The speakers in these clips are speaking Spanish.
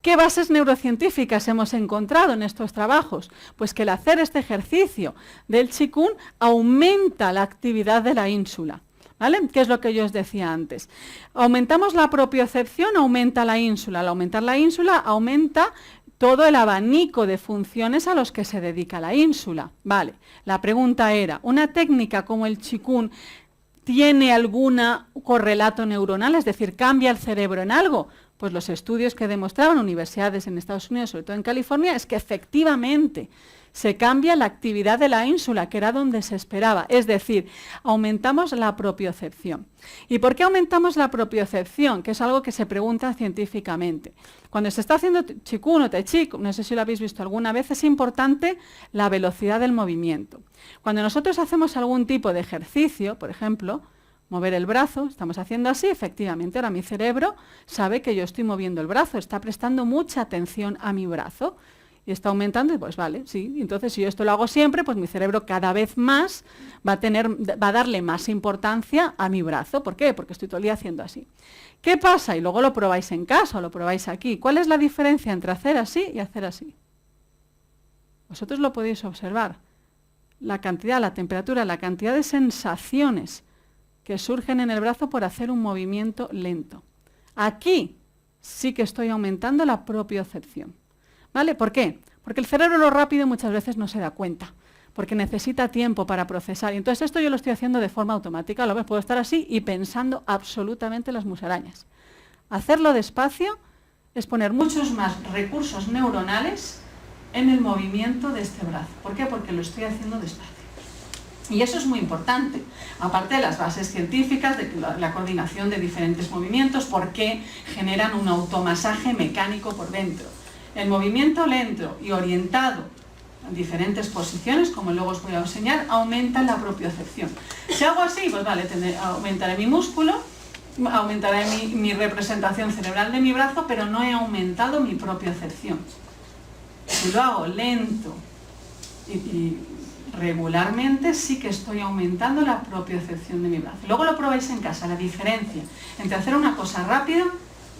¿Qué bases neurocientíficas hemos encontrado en estos trabajos? Pues que el hacer este ejercicio del Qigong aumenta la actividad de la ínsula, ¿vale? ¿Qué es lo que yo os decía antes? Aumentamos la propiocepción, aumenta la ínsula. Al aumentar la ínsula, aumenta todo el abanico de funciones a los que se dedica la ínsula. Vale, la pregunta era, ¿una técnica como el Qigong tiene algún correlato neuronal? Es decir, ¿cambia el cerebro en algo? Pues los estudios que demostraban universidades en Estados Unidos, sobre todo en California, es que efectivamente se cambia la actividad de la ínsula, que era donde se esperaba. Es decir, aumentamos la propiocepción. ¿Y por qué aumentamos la propiocepción? Que es algo que se pregunta científicamente. Cuando se está haciendo Qigong o Tai Chi, no sé si lo habéis visto alguna vez, es importante la velocidad del movimiento. Cuando nosotros hacemos algún tipo de ejercicio, por ejemplo, mover el brazo, estamos haciendo así, efectivamente, ahora mi cerebro sabe que yo estoy moviendo el brazo, está prestando mucha atención a mi brazo y está aumentando, y pues vale, sí, entonces si yo esto lo hago siempre, pues mi cerebro cada vez más va a darle más importancia a mi brazo. ¿Por qué? Porque estoy todo el día haciendo así. ¿Qué pasa? Y luego lo probáis en casa o lo probáis aquí. ¿Cuál es la diferencia entre hacer así y hacer así? Vosotros lo podéis observar. La cantidad, la temperatura, la cantidad de sensaciones que surgen en el brazo por hacer un movimiento lento. Aquí sí que estoy aumentando la propiocepción. ¿Vale? ¿Por qué? Porque el cerebro lo rápido muchas veces no se da cuenta, porque necesita tiempo para procesar. Y entonces esto yo lo estoy haciendo de forma automática. A lo mejor puedo estar así y pensando absolutamente las musarañas. Hacerlo despacio es poner muchos más recursos neuronales en el movimiento de este brazo. ¿Por qué? Porque lo estoy haciendo despacio. Y eso es muy importante, aparte de las bases científicas, de la coordinación de diferentes movimientos, porque generan un automasaje mecánico por dentro. El movimiento lento y orientado en diferentes posiciones, como luego os voy a enseñar, aumenta la propiocepción. Si hago así, pues vale, aumentaré mi músculo, aumentaré mi representación cerebral de mi brazo, pero no he aumentado mi propiocepción. Si lo hago lento y regularmente, sí que estoy aumentando la propiocepción de mi brazo. Luego lo probáis en casa, la diferencia entre hacer una cosa rápida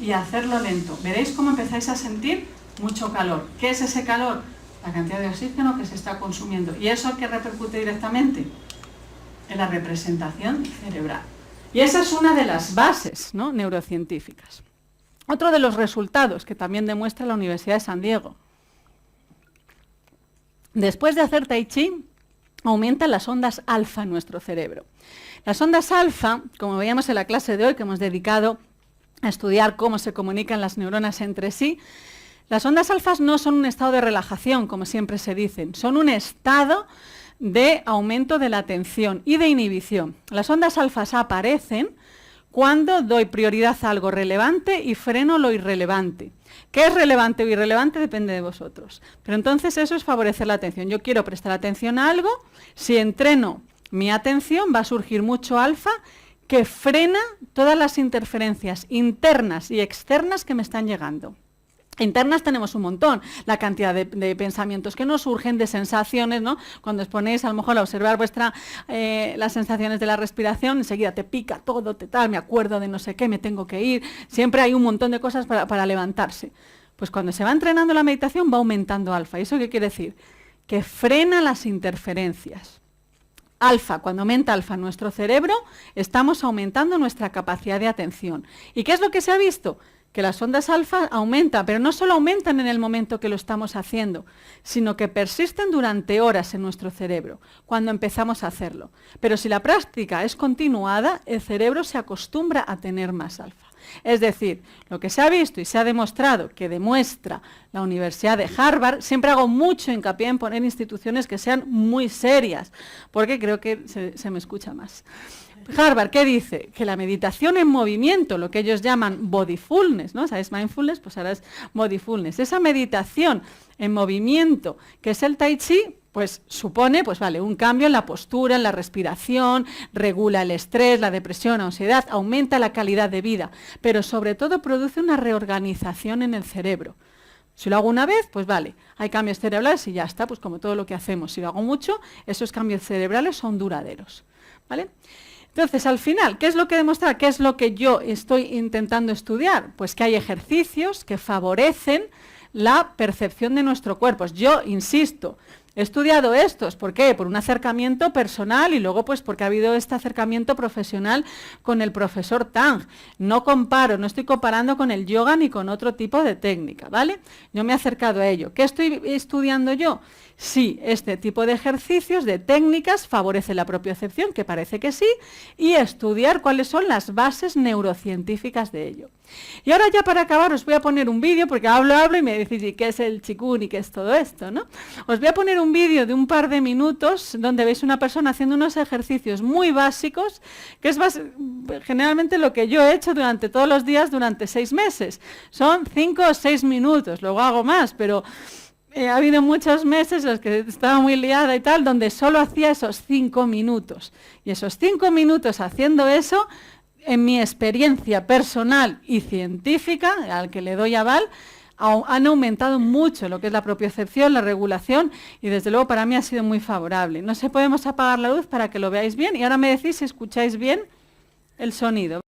y hacerlo lento. Veréis cómo empezáis a sentir mucho calor. ¿Qué es ese calor? La cantidad de oxígeno que se está consumiendo. ¿Y eso qué repercute directamente? En la representación cerebral. Y esa es una de las bases, ¿no?, neurocientíficas. Otro de los resultados que también demuestra la Universidad de San Diego. Después de hacer Tai Chi, aumentan las ondas alfa en nuestro cerebro. Las ondas alfa, como veíamos en la clase de hoy, que hemos dedicado a estudiar cómo se comunican las neuronas entre sí, las ondas alfas no son un estado de relajación, como siempre se dicen, son un estado de aumento de la atención y de inhibición. Las ondas alfas aparecen cuando doy prioridad a algo relevante y freno lo irrelevante. ¿Qué es relevante o irrelevante? Depende de vosotros. Pero entonces eso es favorecer la atención. Yo quiero prestar atención a algo, si entreno mi atención va a surgir mucho alfa que frena todas las interferencias internas y externas que me están llegando. Internas tenemos un montón, la cantidad de pensamientos que nos surgen, de sensaciones, ¿no? Cuando os ponéis a lo mejor a observar las sensaciones de la respiración, enseguida te pica todo, me acuerdo de no sé qué, me tengo que ir, siempre hay un montón de cosas para levantarse. Pues cuando se va entrenando la meditación va aumentando alfa. ¿Y eso qué quiere decir? Que frena las interferencias. Alfa, cuando aumenta alfa en nuestro cerebro, estamos aumentando nuestra capacidad de atención. ¿Y qué es lo que se ha visto? Que las ondas alfa aumentan, pero no solo aumentan en el momento que lo estamos haciendo, sino que persisten durante horas en nuestro cerebro, cuando empezamos a hacerlo. Pero si la práctica es continuada, el cerebro se acostumbra a tener más alfa. Es decir, lo que se ha visto y se ha demostrado, que demuestra la Universidad de Harvard, siempre hago mucho hincapié en poner instituciones que sean muy serias, porque creo que se me escucha más. Harvard, ¿qué dice? Que la meditación en movimiento, lo que ellos llaman bodyfulness, ¿no? ¿Sabes? Mindfulness, pues ahora es bodyfulness. Esa meditación en movimiento, que es el Tai Chi, pues supone, pues vale, un cambio en la postura, en la respiración, regula el estrés, la depresión, la ansiedad, aumenta la calidad de vida, pero sobre todo produce una reorganización en el cerebro. Si lo hago una vez, pues vale, hay cambios cerebrales y ya está, pues como todo lo que hacemos. Si lo hago mucho, esos cambios cerebrales son duraderos, ¿vale? Entonces, al final, ¿qué es lo que demuestra? ¿Qué es lo que yo estoy intentando estudiar? Pues que hay ejercicios que favorecen la percepción de nuestro cuerpo. Yo insisto, he estudiado estos, ¿por qué? Por un acercamiento personal y luego pues porque ha habido este acercamiento profesional con el profesor Tang. No comparo, no estoy comparando con el yoga ni con otro tipo de técnica, ¿vale? Yo me he acercado a ello. ¿Qué estoy estudiando yo? Sí, este tipo de ejercicios, de técnicas, favorece la propiocepción, que parece que sí, y estudiar cuáles son las bases neurocientíficas de ello. Y ahora ya para acabar os voy a poner un vídeo, porque hablo y me decís, ¿y qué es el Qigong y qué es todo esto, ¿no? Os voy a poner un vídeo de un par de minutos donde veis una persona haciendo unos ejercicios muy básicos, que es generalmente lo que yo he hecho durante todos los días durante 6 meses. Son 5 o 6 minutos, luego hago más, pero ha habido muchos meses en los que estaba muy liada y tal, donde solo hacía esos 5 minutos. Y esos 5 minutos haciendo eso, en mi experiencia personal y científica, al que le doy aval, han aumentado mucho lo que es la propiocepción, la regulación, y desde luego para mí ha sido muy favorable. No sé, podemos apagar la luz para que lo veáis bien, y ahora me decís si escucháis bien el sonido.